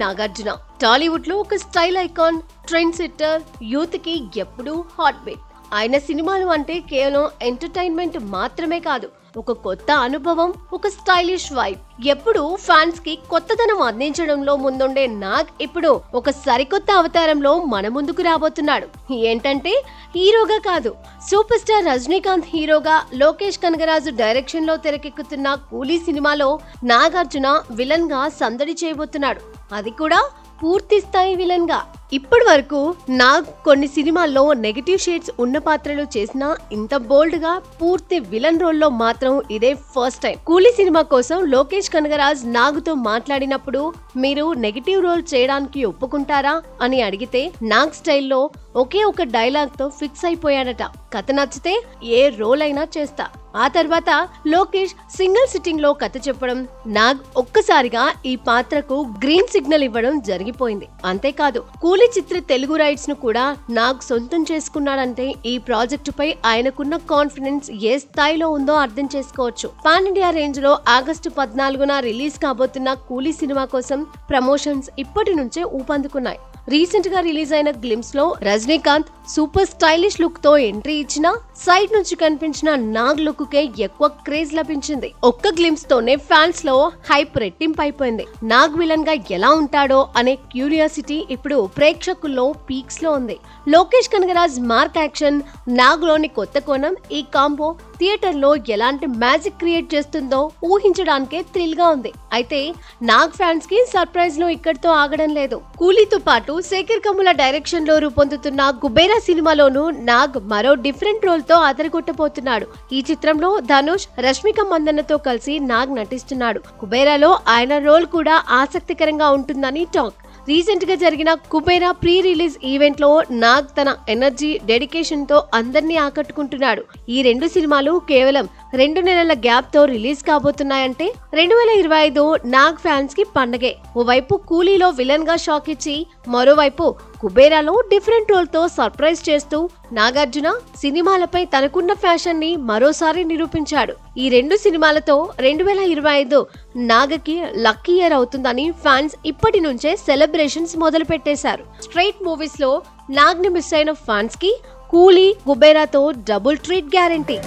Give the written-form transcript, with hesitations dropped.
నాగార్జున టాలీవుడ్ లో ఒక style icon, trend setter, youth కి ఎప్పుడూ హాట్ బీట్. ఆయన సినిమాలు అంటే కేవలం ఎంటర్టైన్మెంట్ మాత్రమే కాదు, ఒక కొత్త అనుభవం, ఒక స్టైలిష్ వైబ్. ఎప్పుడు ఫ్యాన్స్ కి కొత్తదనం అందించడంలో ముందుండే నాగ్ ఇప్పుడు ఒక సరికొత్త అవతారంలో మన ముందుకు రాబోతున్నాడు. ఏంటంటే హీరోగా కాదు, సూపర్ స్టార్ రజనీకాంత్ హీరోగా లోకేష్ కనగరాజు డైరెక్షన్ లో తెరకెక్కుతున్న కూలీ సినిమాలో నాగార్జున విలన్ గా సందడి చేయబోతున్నాడు. అది కూడా పూర్తి స్థాయి విలన్ గా. ఇప్పటి వరకు నాగ్ కొన్ని సినిమాల్లో నెగటివ్ షేడ్స్ ఉన్న పాత్రలు చేసినా ఇంత బోల్డ్ గా పూర్తి విలన్ రోల్ లో మాత్రం ఇదే ఫస్ట్ టైం. కూలీ సినిమా కోసం లోకేష్ కనగరాజ్ నాగ్తో మాట్లాడినప్పుడు మీరు నెగటివ్ రోల్ చేయడానికి ఒప్పుకుంటారా అని అడిగితే నాగ్ స్టైల్లో ఒకే ఒక డైలాగ్ తో ఫిక్స్ అయిపోయాడట. కథ నచ్చితే ఏ రోల్ అయినా చేస్తా. ఆ తర్వాత లోకేష్ సింగిల్ సిట్టింగ్ లో కథ చెప్పడం, నాగ్ ఒక్కసారిగా ఈ పాత్రకు గ్రీన్ సిగ్నల్ ఇవ్వడం జరిగిపోయింది. అంతేకాదు కూలీ చిత్ర తెలుగు రైట్స్ ను కూడా నాగ్ సొంతం చేసుకున్నాడంటే ఈ ప్రాజెక్టు పై ఆయనకున్న కాన్ఫిడెన్స్ ఏ స్థాయిలో ఉందో అర్థం చేసుకోవచ్చు. పాన్ ఇండియా రేంజ్ లో ఆగస్టు 14న రిలీజ్ కాబోతున్న కూలీ సినిమా కోసం ప్రమోషన్స్ ఇప్పటి నుంచే ఊపందుకున్నాయి. రీసెంట్ గా రిలీజ్ అయిన గ్లిమ్స్ లో రజనీకాంత్ సూపర్ స్టైలిష్ లుక్ తో ఎంట్రీ ఇచ్చినా సైడ్ నుంచి కనిపించిన నాగ్ లుక్ కే ఎక్కువ క్రేజ్ లభించింది. ఒక్క గ్లిమ్స్ తోనే ఫ్యాన్స్ లో హైప్ రెట్టింపు అయిపోయింది. నాగ్ విలన్ గా ఎలా ఉంటాడో అనే క్యూరియాసిటీ ఇప్పుడు ప్రేక్షకుల్లో పీక్స్ లో ఉంది. లోకేష్ కనగరాజ్ మార్క్ యాక్షన్, నాగ్ లోని కొత్త కోణం, ఈ కాంబో థియేటర్ లో ఎలాంటి మ్యాజిక్ క్రియేట్ చేస్తుందో ఊహించడానికే థ్రిల్ గా ఉంది. అయితే నాగ్ ఫ్యాన్స్ కి సర్ప్రైజ్ లో ఇక్కడితో ఆగడం లేదు. కూలీతో పాటు శేఖర్ కమ్ముల డైరెక్షన్ లో రూపొందుతున్న కుబేరా సినిమాలోనూ నాగ్ మరో డిఫరెంట్ రోల్ తో అదరగొట్టబోతున్నాడు. ఈ చిత్రంలో ధనుష్, రష్మిక మందన్నతో కలిసి నాగ్ నటిస్తున్నాడు. కుబేరాలో ఆయన రోల్ కూడా ఆసక్తికరంగా ఉంటుందని టాక్. రీసెంట్ గా జరిగిన కుబేరా ప్రీ రిలీజ్ ఈవెంట్ లో నాగ్ తన ఎనర్జీ, డెడికేషన్ తో అందరినీ ఆకట్టుకుంటున్నాడు. ఈ రెండు సినిమాలు కేవలం 2 నెలల గ్యాప్ తో రిలీజ్ కాబోతున్నాయంటే 2025 నాగ్ ఫ్యాన్స్ కి పండగే. ఓవైపు కూలీలో విలన్ గా షాక్ ఇచ్చి, మరోవైపు కుబేరాలో డిఫరెంట్ రోల్ తో సర్ప్రైజ్ చేస్తూ నాగార్జున సినిమాలపై తనకున్న ఫ్యాషన్ ని మరోసారి నిరూపించాడు. ఈ రెండు సినిమాలతో 2025 నాగకి లక్కీ ఇయర్ అవుతుందని ఫ్యాన్స్ ఇప్పటి నుంచే సెలబ్రేషన్స్ మొదలు పెట్టేశారు. స్ట్రైట్ మూవీస్ లో నాగ్ ని మిస్ అయిన ఫ్యాన్స్ కి కూలీ, కుబేరాతో డబుల్ ట్రీట్ గ్యారెంటీ.